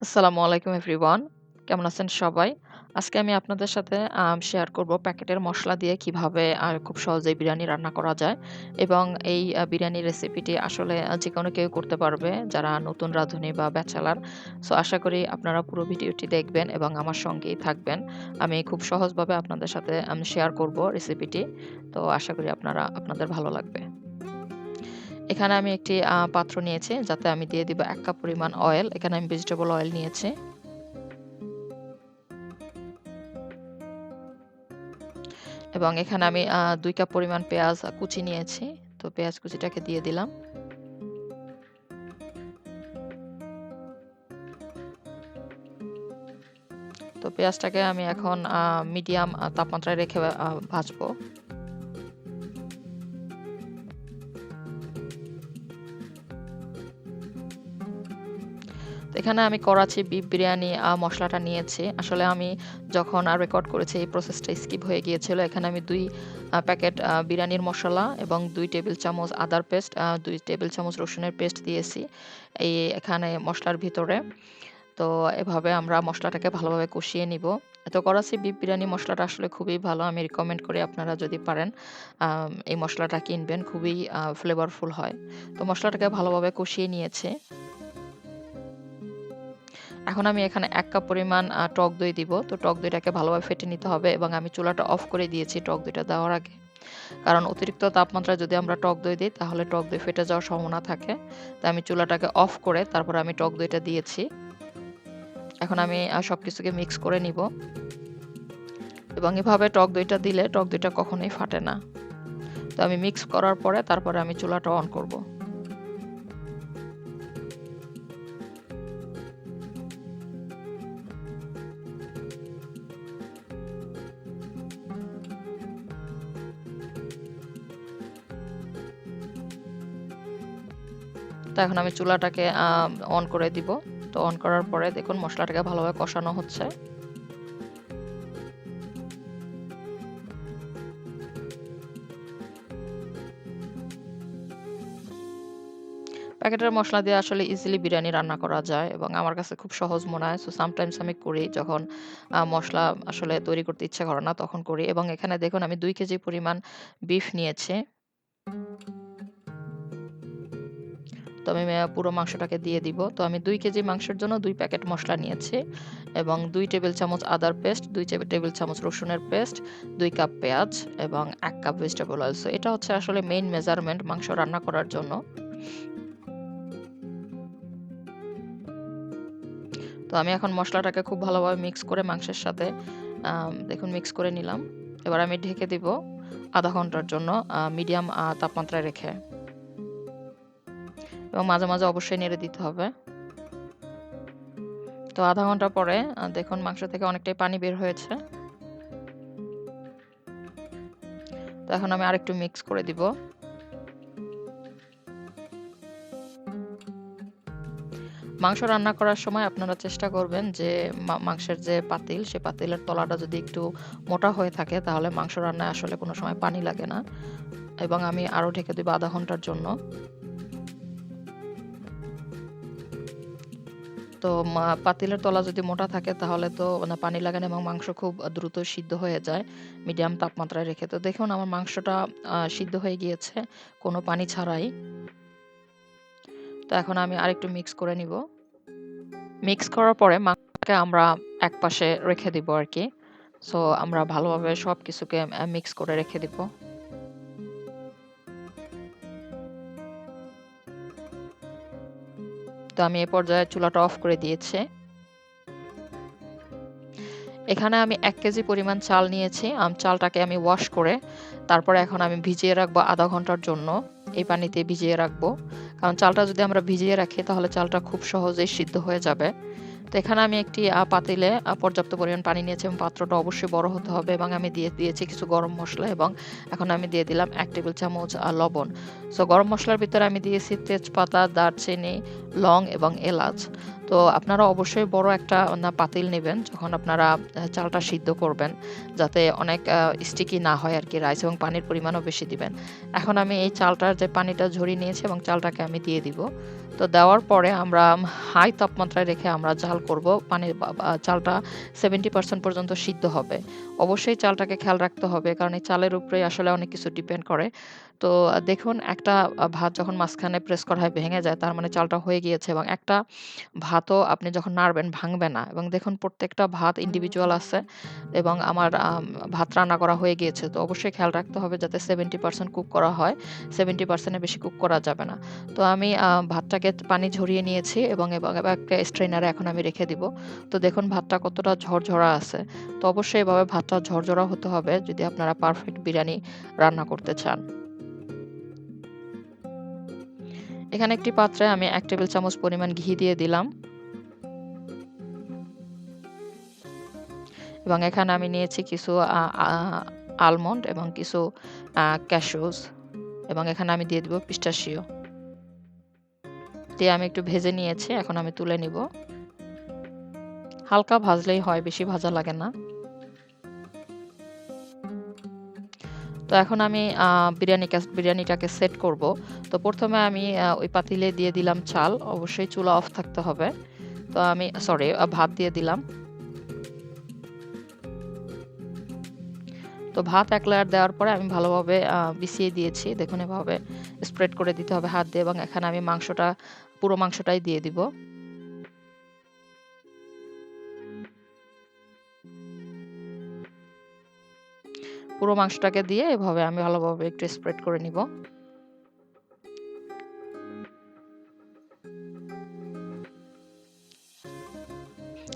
আসসালামু আলাইকুম এভরিওয়ান। কেমন আছেন সবাই? আজকে আমি আপনাদের সাথে শেয়ার করব প্যাকেটের মসলা দিয়ে কিভাবে খুব সহজেই বিরিয়ানি রান্না করা যায় এবং এই বিরিয়ানি রেসিপিটি আসলে যেকোনো কেউ করতে পারবে যারা নতুন রাঁধুনি বা ব্যাচেলর। সো আশা করি আপনারা পুরো ভিডিওটি দেখবেন এবং আমার সঙ্গেই থাকবেন। আমি খুব সহজভাবে আপনাদের সাথে শেয়ার করব রেসিপিটি। তো আশা করি আপনাদের ভালো লাগবে। এখানে আমি একটি পাত্র নিয়েছি যাতে আমি দিয়ে দিব ১ কাপ পরিমাণ অয়েল। এখানে আমি ভেজিটেবল অয়েল নিয়েছি। এবং এখানে আমি ২ কাপ পরিমাণ পেঁয়াজ কুচি নিয়েছি। তো পেঁয়াজ কুচিটাকে দিয়ে দিলাম। তো পেঁয়াজটাকে আমি এখন মিডিয়াম তাপমাত্রায় রেখে ভাজবো। তো এখানে আমি করাচি বিফ বিরিয়ানি মসলাটা নিয়েছি। আসলে আমি যখন রেকর্ড করেছি এই প্রসেসটা স্কিপ হয়ে গিয়েছিল। এখানে আমি ২ প্যাকেট বিরিয়ানির মসলা এবং ২ টেবিল চামচ আদার পেস্ট, ২ টেবিল চামচ রসুনের পেস্ট দিয়েছি এখানে মসলার ভিতরে। তো এভাবে আমরা মসলাটাকে ভালোভাবে কষিয়ে নিব। তো করাচি বিফ বিরিয়ানি মসলাটা আসলে খুবই ভালো। আমি রিকমেন্ড করি আপনারা যদি পারেন এই মসলাটা কিনবেন। খুবই ফ্লেভারফুল হয়। তো মসলাটাকে ভালোভাবে কষিয়ে নিয়েছি। এখন আমি এখানে ১ কাপ পরিমাণ টক দই দিব। তো টক দইটাকে ভালোভাবে ফেটে নিতে হবে এবং আমি চুলাটা অফ করে দিয়েছি টক দইটা দেওয়ার আগে। কারণ অতিরিক্ত তাপমাত্রায় যদি আমরা টক দই দিই তাহলে টক দই ফেটে যাওয়ার সম্ভাবনা থাকে। তাই আমি চুলাটাকে অফ করে তারপরে আমি টক দইটা দিয়েছি। এখন আমি সবকিছুকে মিক্স করে নিব এবং এভাবে টক দইটা দিলে টক দইটা কখনোই ফাটে না। তো আমি মিক্স করার পরে তারপরে আমি চুলাটা অন করব। তো এখন আমি চুলাটাকে অন করে দিব। তো অন করার পরে দেখুন মসলাটাকে ভালোভাবে কষানো হচ্ছে। প্যাকেটের মসলা দিয়ে আসলে ইজিলি বিরিয়ানি রান্না করা যায় এবং আমার কাছে খুব সহজ মনে হয়। সো সামটাইমস আমি করি যখন মসলা আসলে তৈরি করতে ইচ্ছা করে না তখন করি এবং এখানে দেখুন আমি ২ কেজি পরিমাণ বিফ নিয়েছি। তো আমি পুরো মাংসটাকে দিয়ে দিব। তো আমি ২ কেজি মাংসের জন্য ২ প্যাকেট মসলা নিয়েছি এবং ২ টেবিল চামচ আদার পেস্ট, ২ টেবিল চামচ রসুনের পেস্ট, ২ কাপ পেঁয়াজ এবং ১ কাপ ভেজিটেবল অয়েল। সো এটা হচ্ছে আসলে মেইন মেজারমেন্ট মাংস রান্না করার জন্য। তো আমি এখন মসলাটাকে খুব ভালোভাবে মিক্স করে মাংসের সাথে দেখুন মিক্স করে নিলাম। এবার আমি ঢেকে দিব ০.৫ ঘন্টার জন্য মিডিয়াম তাপমাত্রায় রেখে এবং মাঝে, মাঝে অবশ্যই নেড়ে দিতে হবে। তো ০.৫ ঘন্টা পরে দেখুন মাংস থেকে অনেকটাই পানি বের হয়েছে। তো এখন আমি আরেকটু মিক্স করে দিব। মাংস রান্না করার সময় আপনারা চেষ্টা করবেন যে মাংসের যে পাতিল, সে পাতিলের তলাটা যদি একটু মোটা হয়ে থাকে তাহলে মাংস রান্নায় আসলে কোনো সময় পানি লাগে না এবং আমি আরও ঢেকে দিব ০.৫ ঘন্টার জন্য। তো পাতিলের তলা যদি মোটা থাকে তাহলে তো মানে পানি লাগে না এবং মাংস খুব দ্রুত সিদ্ধ হয়ে যায় মিডিয়াম তাপমাত্রায় রেখে। তো দেখুন আমার মাংসটা সিদ্ধ হয়ে গিয়েছে কোনো পানি ছাড়াই। তো এখন আমি আরেকটু মিক্স করে নিব। মিক্স করার পরে মাংসটাকে আমরা একপাশে রেখে দিব আরকি। সো আমরা ভালোভাবে সবকিছুকে মিক্স করে রেখে দিব। তো আমি এ পর্যায়ে চুলাটা অফ করে দিয়েছি। এখানে আমি ১ কেজি পরিমাণ চাল নিয়েছি। চালটাকে আমি ওয়াশ করে তারপরে এখন আমি ভিজিয়ে রাখবো ০.৫ ঘন্টার জন্য। এই পানিতে ভিজিয়ে রাখবো। কারণ চালটা যদি আমরা ভিজিয়ে রাখি তাহলে চালটা খুব সহজেই সিদ্ধ হয়ে যাবে। তো এখানে আমি একটি পাতিলে পর্যাপ্ত পরিমাণ পানি নিয়েছি এবং পাত্রটা অবশ্যই বড় হতে হবে এবং আমি দিয়েছি কিছু গরম মসলা এবং এখন আমি দিয়ে দিলাম ১ টেবিল চামচ লবণ। সো গরম মসলার ভিতরে আমি দিয়েছি তেজপাতা, দারচিনি, লং এবং এলাচ। তো আপনারা অবশ্যই বড় একটা পাতিল নেবেন যখন আপনারা চালটা সিদ্ধ করবেন, যাতে অনেক স্টিকি না হয় আরকি রাইস, এবং পানির পরিমাণও বেশি দিবেন। এখন আমি এই চালটার যে পানিটা ঝরিয়ে নিয়েছি এবং চালটাকে আমি দিয়ে দিব। তো দেওয়ার পরে আমরা হাই তাপমাত্রায় রেখে আমরা জাল করব। চালটা 70% পর্যন্ত সিদ্ধ হবে। অবশ্যই চালটাকে খেয়াল রাখতে হবে, কারণ এই চালের উপরেই আসলে অনেক কিছু ডিপেন্ড করে। তো দেখুন, একটা ভাত যখন মাঝখানে প্রেস করা হয় ভেঙে যায়, তার মানে চালটা হয়ে গিয়েছে, এবং একটা ভাতও আপনি যখন নাড়বেন ভাঙবে না। এবং দেখুন প্রত্যেকটা ভাত ইন্ডিভিজুয়াল আছে, এবং আমার ভাত রান্না করা হয়ে গিয়েছে। তো অবশ্যই খেয়াল রাখতে হবে যাতে 70% কুক করা হয়। 70% এর বেশি কুক করা যাবে না। তো আমি ভাতটাকে পানি ঝরিয়ে নিয়েছি, এবং একটা স্ট্রেইনারে এখন আমি রেখে দিব। তো দেখুন ভাতটা কতটা ঝরঝরা আছে। তো অবশ্যই এভাবে ভাতটা ঝরঝরা হতে হবে যদি আপনারা পারফেক্ট বিরিয়ানি রান্না করতে চান। এখানে একটি পাত্রে আমি ১ টেবিল চামচ পরিমাণ ঘি দিয়ে দিলাম, এবং এখানে আমি নিয়েছি কিছু আ আ আলমন্ড এবং কিছু ক্যাশিউস, এবং এখানে আমি দিয়ে দিব পিস্তাশিও। দিয়ে আমি একটু ভেজে নিয়েছি, এখন আমি তুলে নিব। হালকা ভাজলেই হয়, বেশি ভাজা লাগে না। তো এখন আমি বিরিয়ানিটাকে সেট করব। তো প্রথমে আমি ওই পাতিলে দিয়ে দিলাম চাল, অবশ্যই চুলা অফ থাকতে হবে। তো আমি ভাত দিয়ে দিলাম। তো ভাত ১ লেয়ার দেওয়ার পরে আমি ভালোভাবে বিছিয়ে দিয়েছি। দেখুন এভাবে স্প্রেড করে দিতে হবে হাত দিয়ে, এবং এখানে আমি পুরো মাংসটাই দিয়ে দিব। পুরো মাংসটাকে দিয়ে এভাবে আমি ভালোভাবে একটু স্প্রেড করে নিব।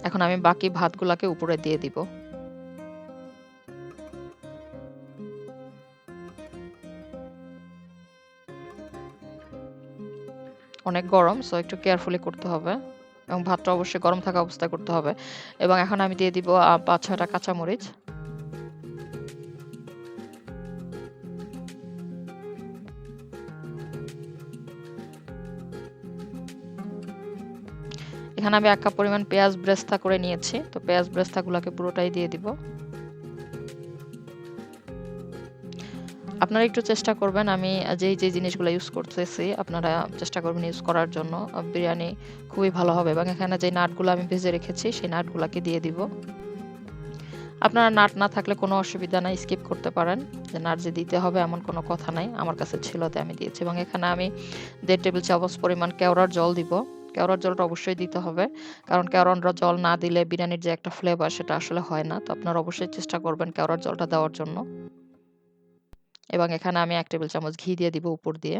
এখন আমি বাকি ভাতগুলাকে উপরে দিয়ে দিব। অনেক গরম, সো একটু কেয়ারফুলি করতে হবে, এবং ভাতটা অবশ্যই গরম থাকা অবস্থায় করতে হবে। এবং এখন আমি দিয়ে দিব ৫-৬ টা কাঁচামরিচ। এখানে আমি ১ কাপ পরিমাণ পেঁয়াজ ব্রেস্তা করে নিয়েছি। তো পেঁয়াজ ব্রেস্তাগুলাকে পুরোটাই দিয়ে দিব। আপনারা একটু চেষ্টা করবেন, আমি যেই জিনিসগুলো ইউজ করতেছি আপনারা চেষ্টা করবেন ইউজ করার জন্য। বিরিয়ানি খুবই ভালো হবে, এবং এখানে যে নাটগুলো আমি ভেজে রেখেছি সেই নাটগুলাকে দিয়ে দিব। আপনারা নাট না থাকলে কোনো অসুবিধা নাই, স্কিপ করতে পারেন। যে নাট যে দিতে হবে এমন কোনো কথা নাই। আমার কাছে ছিল তাই আমি দিয়েছি, এবং এখানে আমি ১.৫ টেবিল চামচ পরিমাণ কেওড়ার জল দিব। কেওড়ার জলটা অবশ্যই দিতে হবে, কারণ কেওড়ার জল না দিলে বিরিয়ানির যে একটা ফ্লেভার সেটা আসলে হয় না। তো আপনারা অবশ্যই চেষ্টা করবেন কেওড়ার জলটা দেওয়ার জন্য। এবং এখানে আমি ১ টেবিল চামচ ঘি দিয়ে দিব উপর দিয়ে।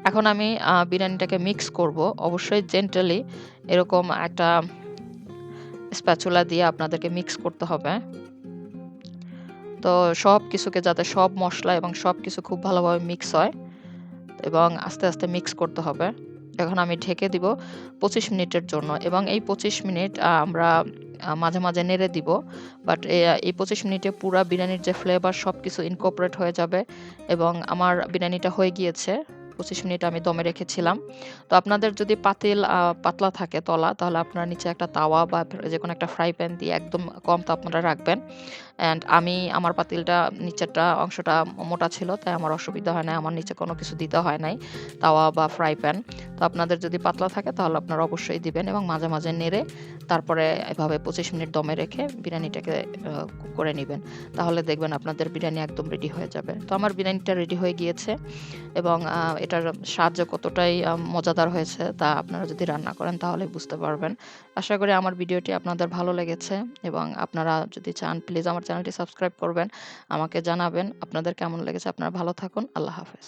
এখন আমি বিরিয়ানিটাকে মিক্স করব। অবশ্যই জেন্টালি এরকম একটা স্প্যাচুলা দিয়ে আপনাদেরকে মিক্স করতে হবে। তো সবকিছুকে যাতে সব মসলা এবং সবকিছু খুব ভালোভাবে মিক্স হয়, এবং আস্তে, আস্তে মিক্স করতে হবে। এখন আমি ঢেকে দিব ২৫ মিনিটের জন্য, এবং এই ২৫ মিনিট আমরা মাঝে, মাঝে নেড়ে দিব। বাট এই ২৫ মিনিটে পুরা বিরিয়ানির যে ফ্লেভার সবকিছু ইনকর্পোরেট হয়ে যাবে, এবং আমার বিরিয়ানিটা হয়ে গিয়েছে। ২৫ মিনিট আমি দমে রেখেছিলাম। তো আপনাদের যদি পাতিল পাতলা থাকে তলা, তাহলে আপনারা নিচে একটা তাওয়া বা যেকোনো একটা ফ্রাই প্যান দিয়ে একদম কম তাপমাত্রায় রাখবেন। অ্যান্ড আমার পাতিলটা নিচেরটা অংশটা মোটা ছিল, তাই আমার অসুবিধা হয় নাই। আমার নিচে কোনো কিছু দিতে হয় নাই, তাওয়া বা ফ্রাই প্যান। তো আপনাদের যদি পাতলা থাকে তাহলে আপনারা অবশ্যই দিবেন, এবং মাঝে, মাঝে নেড়ে তারপরে এভাবে ২৫ মিনিট দমে রেখে বিরিয়ানিটাকে কুক করে নিবেন। তাহলে দেখবেন আপনাদের বিরিয়ানি একদম রেডি হয়ে যাবে। তো আমার বিরিয়ানিটা রেডি হয়ে গিয়েছে, এবং এটার স্বাদ যে কতটাই মজাদার হয়েছে তা আপনারা যদি রান্না করেন তাহলেই বুঝতে পারবেন। আশা করি আমার ভিডিওটি আপনাদের ভালো লেগেছে, এবং আপনারা যদি চান প্লিজ আমার চ্যানেলটি সাবস্ক্রাইব করবেন। আমাকে জানাবেন আপনাদের কেমন লেগেছে। আপনারা ভালো থাকুন। আল্লাহ হাফেজ।